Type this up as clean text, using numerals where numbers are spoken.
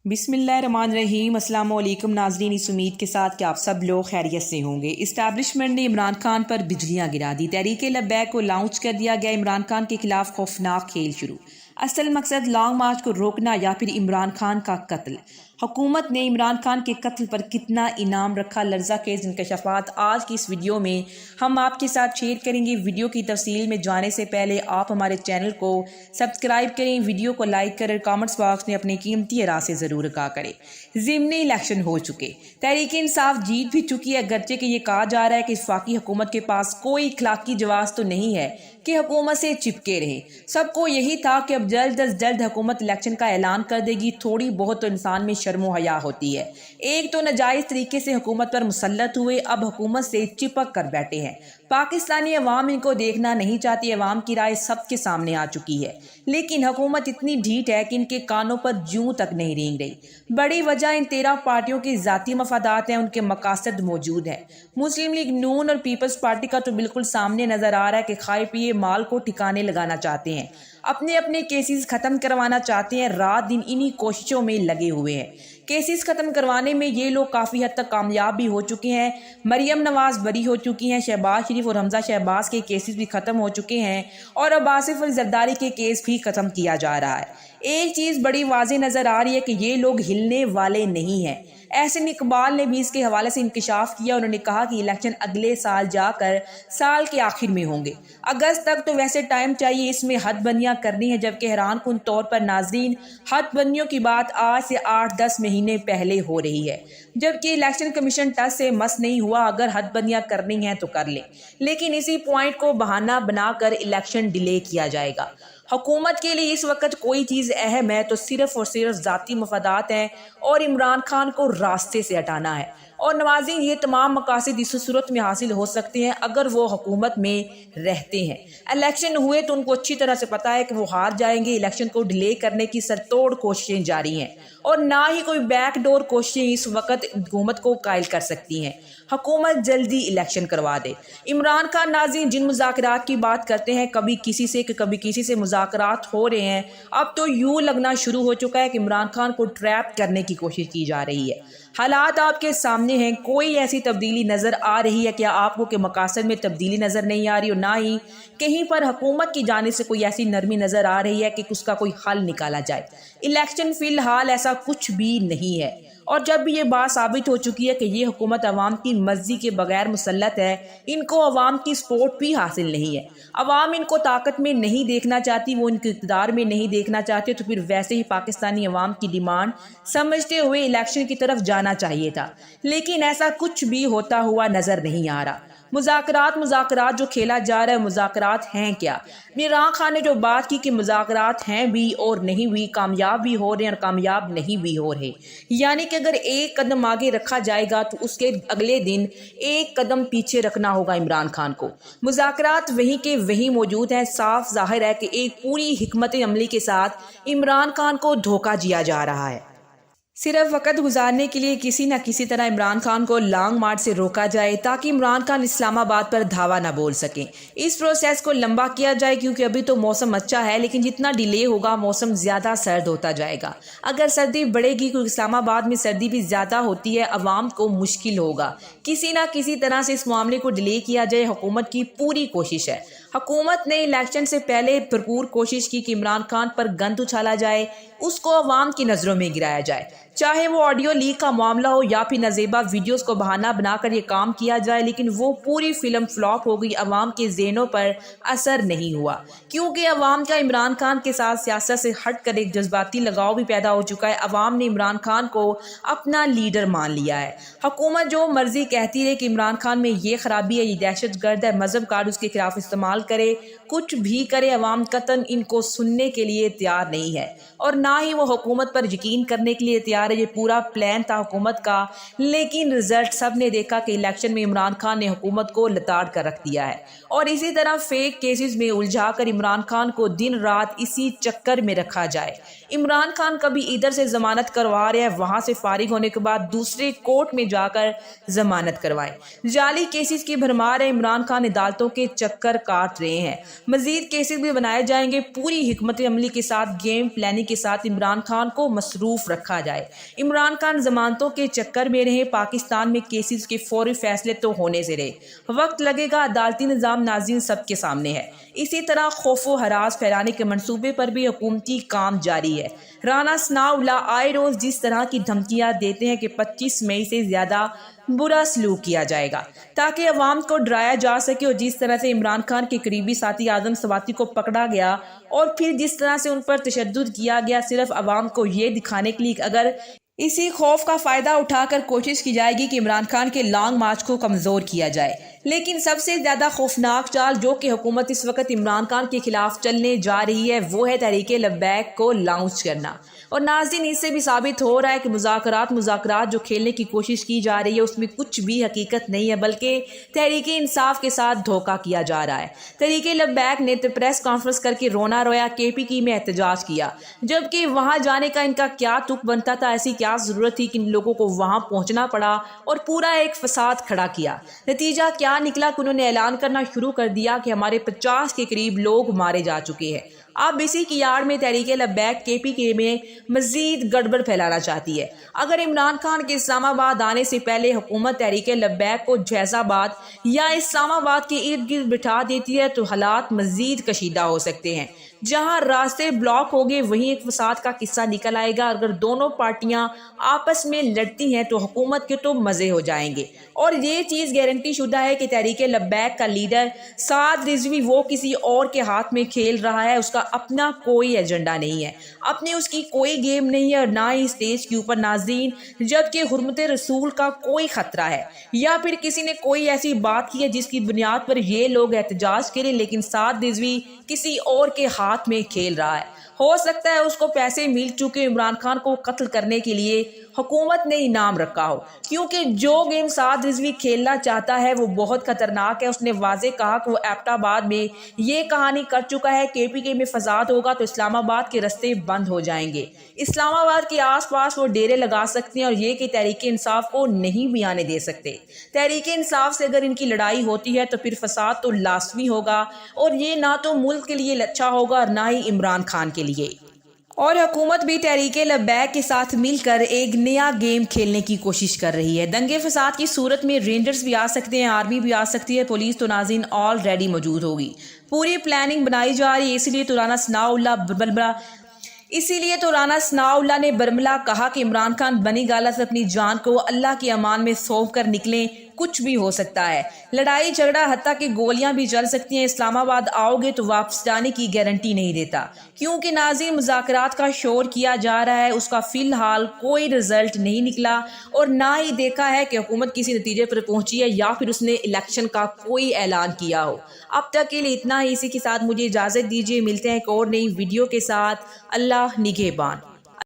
بسم اللہ الرحمن الرحیم۔ السلام علیکم ناظرین، اس امید کے ساتھ کہ آپ سب لوگ خیریت سے ہوں گے۔ اسٹیبلشمنٹ نے عمران خان پر بجلیاں گرا دی، تحریک لبیک کو لانچ کر دیا گیا۔ عمران خان کے خلاف خوفناک کھیل شروع، اصل مقصد لانگ مارچ کو روکنا یا پھر عمران خان کا قتل۔ حکومت نے عمران خان کے قتل پر کتنا انعام رکھا، لرزہ خیز انکشافات آج کی اس ویڈیو میں ہم آپ کے ساتھ شیئر کریں گے۔ ویڈیو کی تفصیل میں جانے سے پہلے آپ ہمارے چینل کو سبسکرائب کریں، ویڈیو کو لائک کریں، کامنٹس باکس میں اپنی قیمتی رائے سے ضرور آگاہ کریں۔ ضمنی الیکشن ہو چکے، تحریک انصاف جیت بھی چکی ہے، اگرچہ کہ یہ کہا جا رہا ہے کہ وفاقی حکومت کے پاس کوئی اخلاقی جواز تو نہیں ہے کہ حکومت سے چپکے رہے۔ سب کو یہی تھا کہ اب جلد از جلد حکومت الیکشن کا اعلان کر دے گی، تھوڑی بہت تو انسان میں شرم و حیا ہوتی ہے۔ ایک تو ناجائز طریقے سے حکومت پر مسلط ہوئے، اب حکومت سے چپک کر بیٹھے ہیں۔ پاکستانی عوام ان کو دیکھنا نہیں چاہتی، عوام کی رائے سب کے سامنے آ چکی ہے، لیکن حکومت اتنی ڈھیٹ ہے کہ ان کے کانوں پر جوں تک نہیں رینگ رہی۔ بڑی وجہ ان 13 پارٹیوں کے ذاتی مفادات ہیں، ان کے مقاصد موجود ہیں۔ مسلم لیگ نون اور پیپلز پارٹی کا تو بالکل سامنے نظر آ رہا ہے کہ کھائے پیے مال کو ٹھکانے لگانا چاہتے ہیں، اپنے اپنے کیسز ختم کروانا چاہتے ہیں، رات دن انہی کوششوں میں لگے ہوئے ہیں۔ کیسز ختم کروانے میں یہ لوگ کافی حد تک کامیاب بھی ہو چکے ہیں۔ مریم نواز بری ہو چکی ہیں، شہباز شریف اور حمزہ شہباز کے کیسز بھی ختم ہو چکے ہیں، اور اب آصف الزرداری کے کیس بھی ختم کیا جا رہا ہے۔ ایک چیز بڑی واضح نظر آ رہی ہے کہ یہ لوگ ہلنے والے نہیں ہیں۔ احسن اقبال نے بھی اس کے حوالے سے انکشاف کیا، انہوں نے کہا کہ الیکشن اگلے سال جا کر سال کے آخر میں ہوں گے، اگست تک تو ویسے ٹائم چاہیے، اس میں حد بندیاں کرنی ہے، جبکہ حیران کن طور پر ناظرین حد بندیوں کی بات آج سے 8-10 مہینے پہلے ہو رہی ہے، جبکہ الیکشن کمیشن ٹس سے مس نہیں ہوا۔ اگر حد بندیاں کرنی ہیں تو کر لیں، لیکن اسی پوائنٹ کو بہانہ بنا کر الیکشن ڈیلے کیا جائے گا۔ حکومت کے لیے اس وقت کوئی چیز اہم ہے تو صرف اور صرف ذاتی مفادات ہیں اور عمران خان کو راستے سے ہٹانا ہے، اور ناظرین یہ تمام مقاصد اس صورت میں حاصل ہو سکتے ہیں اگر وہ حکومت میں رہتے ہیں۔ الیکشن ہوئے تو ان کو اچھی طرح سے پتا ہے کہ وہ ہار جائیں گے، الیکشن کو ڈیلے کرنے کی سرتوڑ کوششیں جاری ہیں، اور نہ ہی کوئی بیک ڈور کوششیں اس وقت حکومت کو قائل کر سکتی ہیں۔ حکومت جلدی الیکشن کروا دے۔ عمران خان ناظرین جن مذاکرات کی بات کرتے ہیں، کبھی کسی سے کہ کبھی کسی سے مذاکرات ہو رہے ہیں، اب تو یوں لگنا شروع ہو چکا ہے کہ عمران خان کو ٹریپ کرنے کی کوشش کی جا رہی ہے۔ حالات آپ کے سامنے ہیں، کوئی ایسی تبدیلی نظر آ رہی ہے کیا آپ کو کہ مقاصد میں تبدیلی نظر نہیں آ رہی، اور نہ ہی کہیں پر حکومت کی جانب سے کوئی ایسی نرمی نظر آ رہی ہے کہ اس کا کوئی حل نکالا جائے۔ الیکشن فی الحال ایسا کچھ بھی نہیں ہے، اور جب بھی یہ بات ثابت ہو چکی ہے کہ یہ حکومت عوام کی مرضی کے بغیر مسلط ہے، ان کو عوام کی سپورٹ بھی حاصل نہیں ہے، عوام ان کو طاقت میں نہیں دیکھنا چاہتی، وہ ان کے اقتدار میں نہیں دیکھنا چاہتے، تو پھر ویسے ہی پاکستانی عوام کی ڈیمانڈ سمجھتے ہوئے الیکشن کی طرف جانا چاہیے تھا، لیکن ایسا کچھ بھی ہوتا ہوا نظر نہیں آ رہا۔ مذاکرات جو کھیلا جا رہا ہے، مذاکرات ہیں کیا؟ عمران خان نے جو بات کی کہ مذاکرات ہیں بھی اور نہیں بھی، کامیاب بھی ہو رہے ہیں اور کامیاب نہیں بھی ہو رہے، یعنی کہ اگر ایک قدم آگے رکھا جائے گا تو اس کے اگلے دن ایک قدم پیچھے رکھنا ہوگا عمران خان کو۔ مذاکرات وہیں کے وہیں موجود ہیں، صاف ظاہر ہے کہ ایک پوری حکمت عملی کے ساتھ عمران خان کو دھوکہ دیا جا رہا ہے۔ صرف وقت گزارنے کے لیے کسی نہ کسی طرح عمران خان کو لانگ مارچ سے روکا جائے تاکہ عمران خان اسلام آباد پر دھاوا نہ بول سکیں۔ اس پروسیس کو لمبا کیا جائے کیونکہ ابھی تو موسم اچھا ہے، لیکن جتنا ڈیلے ہوگا موسم زیادہ سرد ہوتا جائے گا۔ اگر سردی بڑھے گی کیونکہ اسلام آباد میں سردی بھی زیادہ ہوتی ہے، عوام کو مشکل ہوگا۔ کسی نہ کسی طرح سے اس معاملے کو ڈیلے کیا جائے، حکومت کی پوری کوشش ہے۔ حکومت نے الیکشن سے پہلے بھرپور کوشش کی کہ عمران خان پر گند اچھالا جائے، اس کو عوام کی نظروں میں گرایا جائے، چاہے وہ آڈیو لیک کا معاملہ ہو یا پھر نازیبا ویڈیوز کو بہانہ بنا کر یہ کام کیا جائے، لیکن وہ پوری فلم فلاپ ہو گئی، عوام کے ذہنوں پر اثر نہیں ہوا، کیونکہ عوام کا عمران خان کے ساتھ سیاست سے ہٹ کر ایک جذباتی لگاؤ بھی پیدا ہو چکا ہے۔ عوام نے عمران خان کو اپنا لیڈر مان لیا ہے۔ حکومت جو مرضی کہتی رہے کہ عمران خان میں یہ خرابی ہے، یہ دہشت گرد ہے، مذہب کارڈ اس کے خلاف استعمال کرے، کچھ بھی کرے، عوام قطعاً ان کو سننے کے لیے تیار نہیں ہے، اور نہ ہی وہ حکومت پر یقین کرنے کے لیے تیار ہے۔ یہ پورا پلان تھا حکومت کا، لیکن رزلٹ سب نے دیکھا کہ الیکشن میں عمران خان نے حکومت کو لتاڑ کر رکھ دیا ہے، اور اسی طرح فیک کیسز میں الجھا کر عمران خان کو دن رات اسی چکر میں رکھا جائے۔ عمران خان کبھی ادھر سے ضمانت کروا رہے ہیں، وہاں سے فارغ ہونے کے بعد دوسرے کورٹ میں جا کر ضمانت کروائے، جعلی کیسز کی بھرمار ہے۔ عمران خان عدالتوں کے چکر کاٹ کاٹ رہے ہیں۔ مزید کیسز بھی بنائے جائیں گے۔ پوری حکمت عملی کے ساتھ گیم پلاننگ کے ساتھ عمران خان کو مصروف رکھا جائے۔ عمران خان ضمانتوں کے چکر میں رہے، پاکستان میں کیسز کے فوری فیصلے تو ہونے سے رہے، وقت لگے گا۔ عدالتی نظام ناظرین سب کے سامنے ہے۔ اسی طرح خوف و ہراس پھیلانے کے منصوبے پر بھی حکومتی کام جاری ہے۔ رانا ثناء اللہ آئے روز جس طرح کی دھمکیاں دیتے ہیں کہ 25 مئی سے زیادہ برا سلوک کیا جائے گا تاکہ عوام کو ڈرایا جا سکے، اور جس طرح سے عمران خان کے قریبی ساتھی اعظم سواتی کو پکڑا گیا اور پھر جس طرح سے ان پر تشدد کیا گیا، صرف عوام کو یہ دکھانے کے لیے کہ اگر اسی خوف کا فائدہ اٹھا کر کوشش کی جائے گی کہ عمران خان کے لانگ مارچ کو کمزور کیا جائے۔ لیکن سب سے زیادہ خوفناک چال جو کہ حکومت اس وقت عمران خان کے خلاف چلنے جا رہی ہے وہ ہے تحریک لبیک کو لانچ کرنا۔ اور ناظرین اس سے بھی ثابت ہو رہا ہے کہ مذاکرات جو کھیلنے کی کوشش کی جا رہی ہے اس میں کچھ بھی حقیقت نہیں ہے، بلکہ تحریک انصاف کے ساتھ دھوکہ کیا جا رہا ہے۔ تحریک لبیک نے پریس کانفرنس کر کے رونا رویا KPK میں احتجاج کیا، جبکہ وہاں جانے کا ان کا کیا تک بنتا تھا؟ ایسی کیا ضرورت تھی کہ ان لوگوں کو وہاں پہنچنا پڑا اور پورا ایک فساد کھڑا کیا؟ نتیجہ کیا نکلا کہ انہوں نے اعلان کرنا شروع کر دیا کہ ہمارے 50 کے قریب لوگ مارے جا چکے ہیں۔ اب اسی کی آڑ میں تحریک لبیک KPK میں مزید گڑبڑ پھیلانا چاہتی ہے۔ اگر عمران خان کے اسلام آباد آنے سے پہلے حکومت تحریک لبیک کو فیصل آباد یا اسلام آباد کے ارد گرد بٹھا دیتی ہے تو حالات مزید کشیدہ ہو سکتے ہیں۔ جہاں راستے بلاک ہو گئے وہیں ایک فساد کا قصہ نکل آئے گا۔ اگر دونوں پارٹیاں آپس میں لڑتی ہیں تو حکومت کے تو مزے ہو جائیں گے، اور یہ چیز گارنٹی شدہ ہے کہ تحریک لبیک کا لیڈر سعد رضوی وہ کسی اور کے ہاتھ میں کھیل رہا ہے۔ اس کا اپنا کوئی ایجنڈا نہیں ہے، اپنی اس کی کوئی گیم نہیں ہے، اور نہ ہی اسٹیج کے اوپر ناظرین جبکہ حرمت رسول کا کوئی خطرہ ہے یا پھر کسی نے کوئی ایسی بات کی ہے جس کی بنیاد پر یہ لوگ احتجاج کریں، لیکن سعد رضوی کسی اور کے ہاتھ میں کھیل رہا ہے۔ ہو سکتا ہے اس کو پیسے مل چکے عمران خان کو قتل کرنے کے لیے حکومت نے انعام رکھا ہو، کیونکہ جو گیم سعد رضوی کھیلنا چاہتا ہے وہ بہت خطرناک ہے۔ اس نے واضح کہا کہ وہ ایبٹ آباد میں یہ کہانی کر چکا ہے، KPK میں فساد ہوگا تو اسلام آباد کے رستے بند ہو جائیں گے، اسلام آباد کے آس پاس وہ ڈیرے لگا سکتے ہیں، اور یہ کہ تحریک انصاف کو نہیں بھی آنے دے سکتے۔ تحریک انصاف سے اگر ان کی لڑائی ہوتی ہے تو پھر فساد تو لازمی ہوگا، اور یہ نہ تو ملک کے لیے اچھا ہوگا اور نہ ہی عمران خان کے لیے۔ اور حکومت بھی تحریک لبیک کے ساتھ مل کر ایک نیا گیم کھیلنے کی کوشش کر رہی ہے۔ دنگے فساد کی صورت میں رینجرز بھی آ سکتے ہیں، آرمی بھی آ سکتی ہے، پولیس تو ناظرین آلریڈی موجود ہوگی۔ پوری پلاننگ بنائی جا رہی ہے، اسی لیے تو رانا ثناء اللہ نے برملا کہا کہ عمران خان بنی گالہ سے اپنی جان کو اللہ کے امان میں سونپ کر نکلیں، کچھ بھی ہو سکتا ہے، لڑائی جھگڑا حتیٰ کہ گولیاں بھی چل سکتی ہیں۔ اسلام آباد آؤ گے تو واپس جانے کی گارنٹی نہیں دیتا، کیونکہ ناظرین مذاکرات کا شور کیا جا رہا ہے، اس کا فی الحال کوئی رزلٹ نہیں نکلا، اور نہ ہی دیکھا ہے کہ حکومت کسی نتیجے پر پہنچی ہے یا پھر اس نے الیکشن کا کوئی اعلان کیا ہو۔ اب تک کے لیے اتنا ہی، اسی کے ساتھ مجھے اجازت دیجیے، ملتے ہیں ایک اور نئی ویڈیو کے ساتھ۔ اللہ نگہبان۔